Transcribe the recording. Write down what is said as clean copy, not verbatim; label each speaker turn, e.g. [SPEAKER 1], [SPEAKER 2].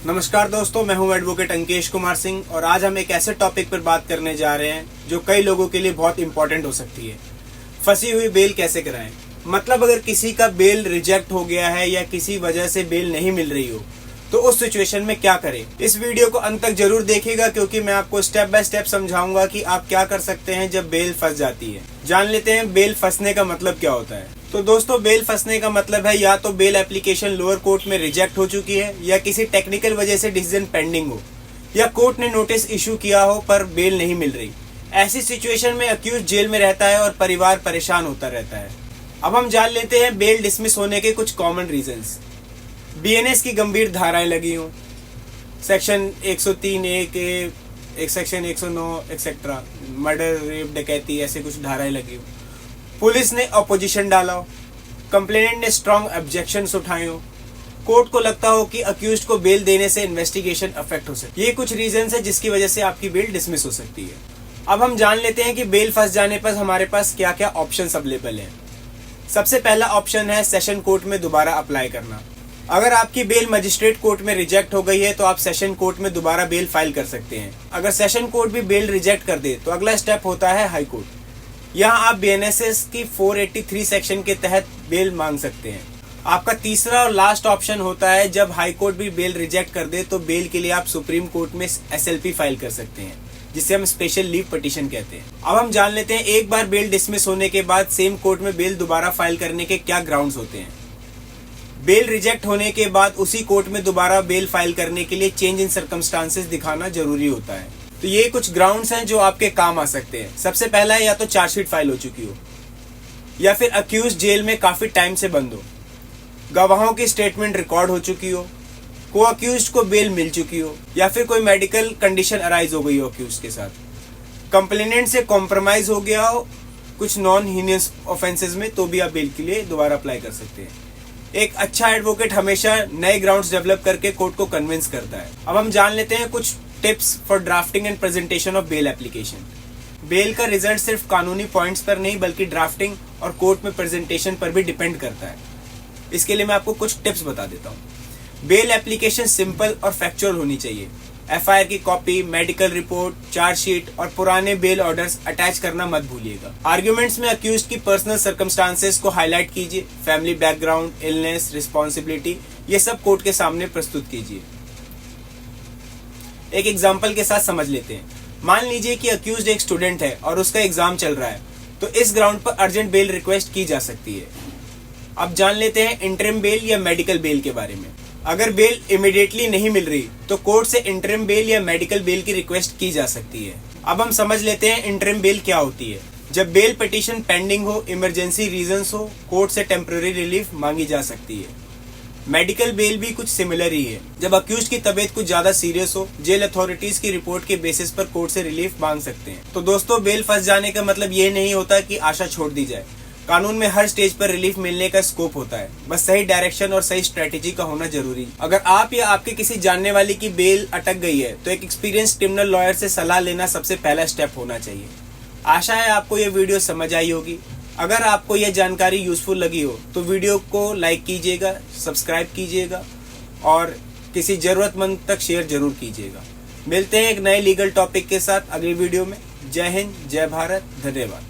[SPEAKER 1] नमस्कार दोस्तों, मैं हूं एडवोकेट अंकेश कुमार सिंह और आज हम एक ऐसे टॉपिक पर बात करने जा रहे हैं जो कई लोगों के लिए बहुत इंपॉर्टेंट हो सकती है। फंसी हुई बेल कैसे कराएं। मतलब अगर किसी का बेल रिजेक्ट हो गया है या किसी वजह से बेल नहीं मिल रही हो तो उस सिचुएशन में क्या करें। इस वीडियो को अंत तक जरूर देखिएगा क्योंकि मैं आपको स्टेप बाय स्टेप समझाऊंगा कि आप क्या कर सकते हैं जब बेल फंस जाती है। जान लेते हैं बेल फंसने का मतलब क्या होता है। तो दोस्तों, बेल फंसने का मतलब है या तो बेल एप्लीकेशन लोअर कोर्ट में रिजेक्ट हो चुकी है या किसी टेक्निकल वजह से डिसीजन पेंडिंग हो या कोर्ट ने नोटिस इशू किया हो पर बेल नहीं मिल रही। ऐसी सिचुएशन में अक्यूज जेल में रहता है और परिवार परेशान होता रहता है। अब हम जान लेते हैं बेल डिसमिस होने के कुछ कॉमन रीजंस। बीएनएस की गंभीर धाराएं लगी हों, सेक्शन 103A के एक सेक्शन 109 एक्सेट्रा, मर्डर, रेप, डकैती, ऐसे कुछ धाराएं लगी हो। पुलिस ने अपोजिशन डाला हो, कंप्लेनेंट ने स्ट्रांग ऑब्जेक्शंस उठाए हो, कोर्ट को लगता हो कि अक्यूज्ड को बेल देने से इन्वेस्टिगेशन अफेक्ट हो सकती है। ये कुछ रीजंस है जिसकी वजह से आपकी बेल डिसमिस हो सकती है। अब हम जान लेते हैं कि बेल फंस जाने पर हमारे पास क्या क्या ऑप्शंस अवेलेबल हैं। सबसे पहला ऑप्शन है सेशन कोर्ट में दोबारा अप्लाई करना। अगर आपकी बेल मजिस्ट्रेट कोर्ट में रिजेक्ट हो गई है तो आप सेशन कोर्ट में दोबारा बेल फाइल कर सकते हैं। अगर सेशन कोर्ट भी बेल रिजेक्ट कर दे तो अगला स्टेप होता है हाई कोर्ट। यहाँ आप बीएनएसएस की 483 सेक्शन के तहत बेल मांग सकते हैं। आपका तीसरा और लास्ट ऑप्शन होता है जब हाई कोर्ट भी बेल रिजेक्ट कर दे तो बेल के लिए आप सुप्रीम कोर्ट में एसएलपी फाइल कर सकते हैं, जिसे हम स्पेशल लीव पिटीशन कहते हैं। अब हम जान लेते हैं एक बार बेल डिसमिस होने के बाद सेम कोर्ट में बेल दोबारा फाइल करने के क्या ग्राउंड्स होते हैं। बेल रिजेक्ट होने के बाद उसी कोर्ट में दोबारा बेल फाइल करने के लिए चेंज इन सर्कमस्टांसेस दिखाना जरूरी होता है। तो ये कुछ ग्राउंड्स हैं जो आपके काम आ सकते हैं। सबसे पहला है या तो चार्जशीट फाइल हो चुकी हो या फिर अक्यूज जेल में काफी टाइम से बंद हो, गवाहों की स्टेटमेंट रिकॉर्ड हो चुकी हो, को अक्यूज को बेल मिल चुकी हो या फिर कोई मेडिकल कंडीशन अराइज हो गई हो अक्यूज के साथ, कंप्लेनेंट से कॉम्प्रोमाइज हो गया हो कुछ नॉन हीनियस ऑफेंसेस में, तो भी आप बेल के लिए दोबारा अप्लाई कर सकते हैं। एक अच्छा एडवोकेट हमेशा नए ग्राउंड्स डेवलप करके कोर्ट को कन्विंस करता है। अब हम जान लेते हैं कुछ tips for drafting and presentation of bail application. Bail का रिजल्ट सिर्फ कानूनी पॉइंट्स पर नहीं बल्कि ड्राफ्टिंग और कोर्ट में प्रेजेंटेशन पर भी डिपेंड करता है। इसके लिए मैं आपको कुछ टिप्स बता देता हूँ। बेल एप्लीकेशन सिंपल और फैक्चुअल होनी चाहिए। एफआईआर की कॉपी, मेडिकल रिपोर्ट, चार्जशीट और पुराने बेल ऑर्डर्स अटैच करना मत भूलिएगा। आर्ग्यूमेंट्स में अक्यूज्ड की पर्सनल सर्कमस्टांसेस को हाईलाइट कीजिए। फैमिली बैकग्राउंड, इलनेस, रिस्पॉन्सिबिलिटी, ये सब कोर्ट के सामने प्रस्तुत कीजिए। एक एग्जाम्पल के साथ समझ लेते हैं। मान लीजिए कि अक्यूज्ड एक स्टूडेंट है और उसका एग्जाम चल रहा है, तो इस ग्राउंड पर अर्जेंट बेल रिक्वेस्ट की जा सकती है। अब जान लेते हैं इंटरिम बेल या मेडिकल बेल के बारे में। अगर बेल इमीडिएटली नहीं मिल रही तो कोर्ट से इंटरिम बेल या मेडिकल बेल की रिक्वेस्ट की जा सकती है। अब हम समझ लेते हैं इंटरिम बेल क्या होती है। जब बेल पिटीशन पेंडिंग हो, इमरजेंसी रीजंस हो, कोर्ट से टेम्पररी रिलीफ मांगी जा सकती है। मेडिकल बेल भी कुछ सिमिलर ही है। जब अक्यूज की तबीयत कुछ ज्यादा सीरियस हो, जेल अथॉरिटीज की रिपोर्ट के बेसिस पर कोर्ट से रिलीफ मांग सकते हैं। तो दोस्तों, बेल फंस जाने का मतलब ये नहीं होता कि आशा छोड़ दी जाए। कानून में हर स्टेज पर रिलीफ मिलने का स्कोप होता है, बस सही डायरेक्शन और सही स्ट्रेटेजी का होना जरूरी। अगर आप या आपके किसी जानने वाले की बेल अटक गई है तो एक एक्सपीरियंस क्रिमिनल लॉयर से सलाह लेना सबसे पहला स्टेप होना चाहिए। आशा है आपको ये वीडियो समझ आई होगी। अगर आपको यह जानकारी यूजफुल लगी हो तो वीडियो को लाइक कीजिएगा, सब्सक्राइब कीजिएगा और किसी जरूरतमंद तक शेयर जरूर कीजिएगा। मिलते हैं एक नए लीगल टॉपिक के साथ अगली वीडियो में। जय हिंद, जय भारत, धन्यवाद।